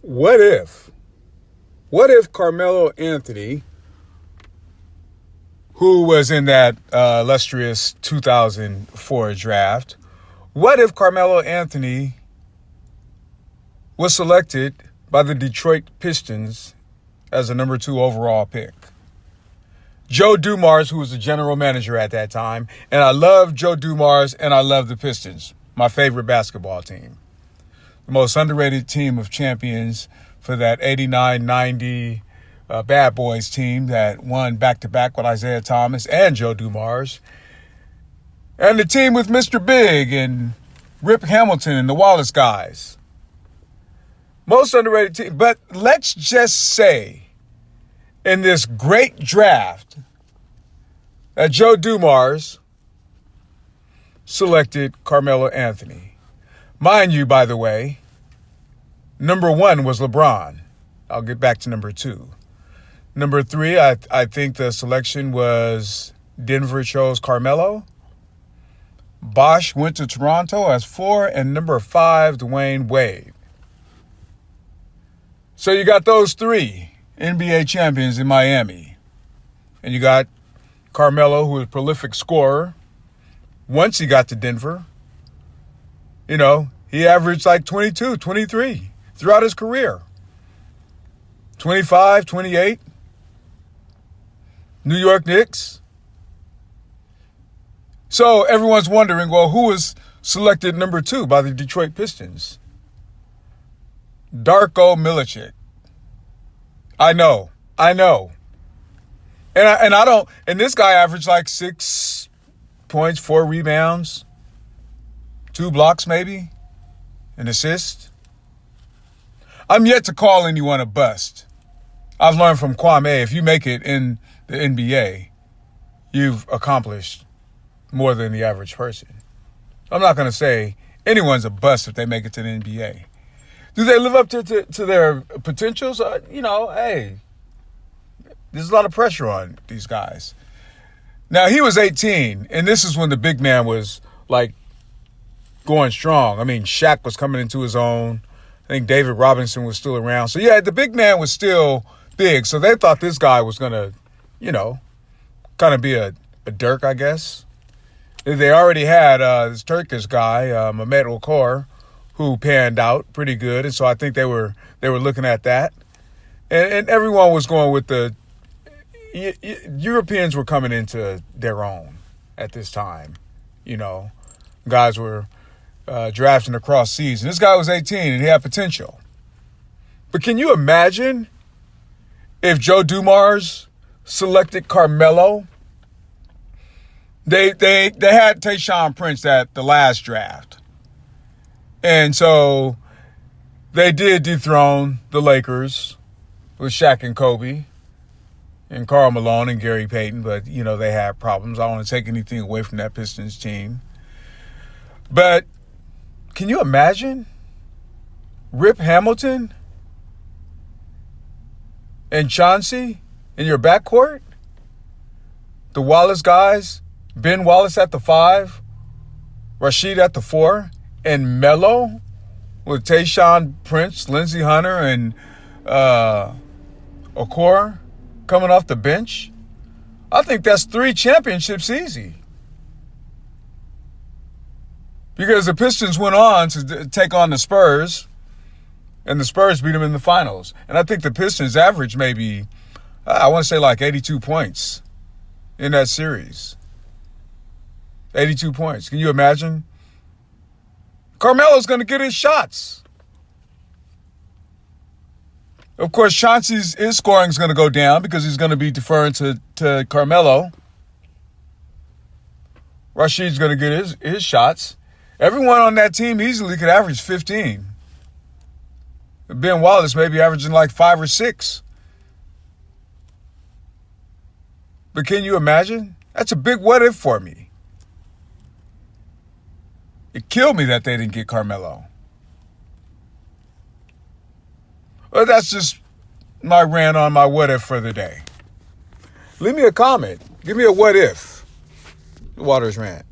What if? What if Carmelo Anthony, who was in that illustrious 2004 draft, what if Carmelo Anthony was selected by the Detroit Pistons as a number 2 overall pick? Joe Dumars, who was the general manager at that time, and I love Joe Dumars and I love the Pistons, my favorite basketball team. The most underrated team of champions for that 89-90 Bad Boys team that won back-to-back with Isaiah Thomas and Joe Dumars. And the team with Mr. Big and Rip Hamilton and the Wallace guys. Most underrated team. But let's just say in this great draft that Joe Dumars selected Carmelo Anthony. Mind you, by the way, number 1 was LeBron. I'll get back to number 2. Number 3, I think the selection was Denver chose Carmelo. Bosh went to Toronto as 4, and number 5, Dwayne Wade. So you got those 3 NBA champions in Miami. And you got Carmelo, who was a prolific scorer. Once he got to Denver, he averaged like 22, 23 throughout his career. 25, 28. New York Knicks. So everyone's wondering, well, who was selected number 2 by the Detroit Pistons? Darko Milicic. I know. And this guy averaged like 6 points, 4 rebounds, 2 blocks maybe, an assist. I'm yet to call anyone a bust. I've learned from Kwame, if you make it in the NBA, you've accomplished more than the average person. I'm not going to say anyone's a bust if they make it to the NBA. Do they live up to their potentials? Hey, there's a lot of pressure on these guys. Now, he was 18, and this is when the big man was, like, going strong. I mean, Shaq was coming into his own. I think David Robinson was still around. So, yeah, the big man was still big. So they thought this guy was going to, kind of be a Dirk, I guess. They already had this Turkish guy, Mehmet Okor, who panned out pretty good. And so I think they were looking at that. And everyone was going with the Europeans were coming into their own at this time. Guys were drafting across seas. And this guy was 18 and he had potential. But can you imagine if Joe Dumars selected Carmelo? They had Tayshaun Prince at the last draft. And so they did dethrone the Lakers with Shaq and Kobe and Karl Malone and Gary Payton, but, they had problems. I don't want to take anything away from that Pistons team. But can you imagine Rip Hamilton and Chauncey in your backcourt? The Wallace guys, Ben Wallace at the 5, Rashid at the 4, and Melo with Tayshaun Prince, Lindsey Hunter, and Okor coming off the bench. I think that's 3 championships easy. Because the Pistons went on to take on the Spurs, and the Spurs beat them in the finals. And I think the Pistons averaged maybe, I want to say like 82 points in that series. 82 points. Can you imagine? Carmelo's going to get his shots. Of course, Chauncey's his scoring is going to go down because he's going to be deferring to Carmelo. Rashid's going to get his shots. Everyone on that team easily could average 15. Ben Wallace may be averaging like 5 or 6. But can you imagine? That's a big what if for me. It killed me that they didn't get Carmelo. Well, that's just my rant on my what if for the day. Leave me a comment. Give me a what if. The Waters Rant.